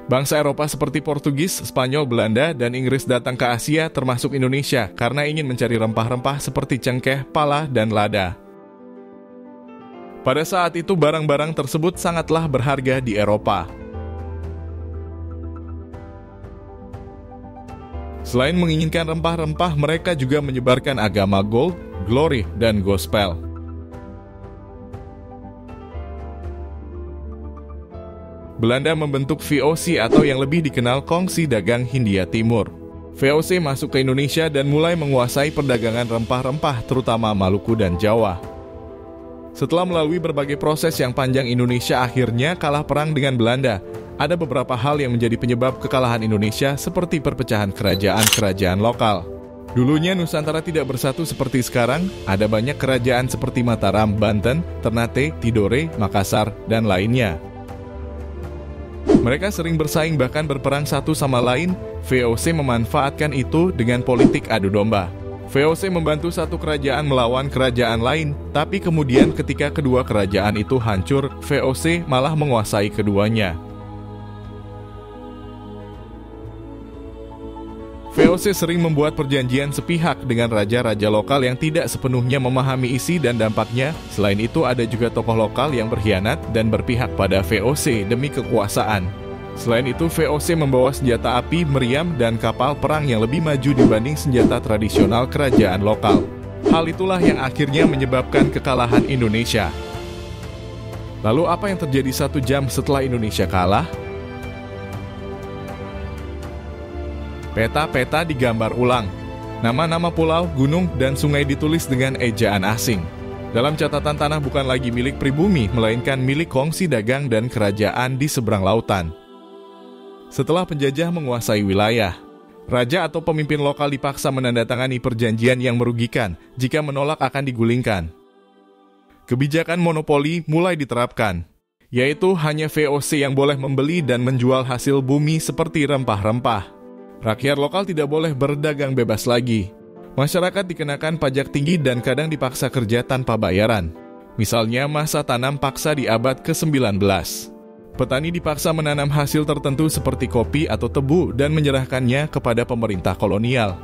Bangsa Eropa seperti Portugis, Spanyol, Belanda, dan Inggris datang ke Asia termasuk Indonesia karena ingin mencari rempah-rempah seperti cengkeh, pala, dan lada. Pada saat itu barang-barang tersebut sangatlah berharga di Eropa. Selain menginginkan rempah-rempah, mereka juga menyebarkan agama gold, glory, dan gospel. Belanda membentuk VOC atau yang lebih dikenal Kongsi Dagang Hindia Timur. VOC masuk ke Indonesia dan mulai menguasai perdagangan rempah-rempah terutama Maluku dan Jawa. Setelah melalui berbagai proses yang panjang, Indonesia akhirnya kalah perang dengan Belanda. Ada beberapa hal yang menjadi penyebab kekalahan Indonesia seperti perpecahan kerajaan-kerajaan lokal. Dulunya Nusantara tidak bersatu seperti sekarang, ada banyak kerajaan seperti Mataram, Banten, Ternate, Tidore, Makassar, dan lainnya. Mereka sering bersaing bahkan berperang satu sama lain. VOC memanfaatkan itu dengan politik adu domba. VOC membantu satu kerajaan melawan kerajaan lain, tapi kemudian ketika kedua kerajaan itu hancur, VOC malah menguasai keduanya. VOC sering membuat perjanjian sepihak dengan raja-raja lokal yang tidak sepenuhnya memahami isi dan dampaknya. Selain itu, ada juga tokoh lokal yang berkhianat dan berpihak pada VOC demi kekuasaan. Selain itu, VOC membawa senjata api, meriam, dan kapal perang yang lebih maju dibanding senjata tradisional kerajaan lokal. Hal itulah yang akhirnya menyebabkan kekalahan Indonesia. Lalu apa yang terjadi 1 jam setelah Indonesia kalah? Peta-peta digambar ulang. Nama-nama pulau, gunung, dan sungai ditulis dengan ejaan asing. Dalam catatan tanah bukan lagi milik pribumi, melainkan milik kongsi dagang dan kerajaan di seberang lautan. Setelah penjajah menguasai wilayah, raja atau pemimpin lokal dipaksa menandatangani perjanjian yang merugikan. Jika menolak akan digulingkan. Kebijakan monopoli mulai diterapkan, yaitu hanya VOC yang boleh membeli dan menjual hasil bumi seperti rempah-rempah. Rakyat lokal tidak boleh berdagang bebas lagi. Masyarakat dikenakan pajak tinggi dan kadang dipaksa kerja tanpa bayaran. Misalnya masa tanam paksa di abad ke-19. Petani dipaksa menanam hasil tertentu seperti kopi atau tebu dan menyerahkannya kepada pemerintah kolonial.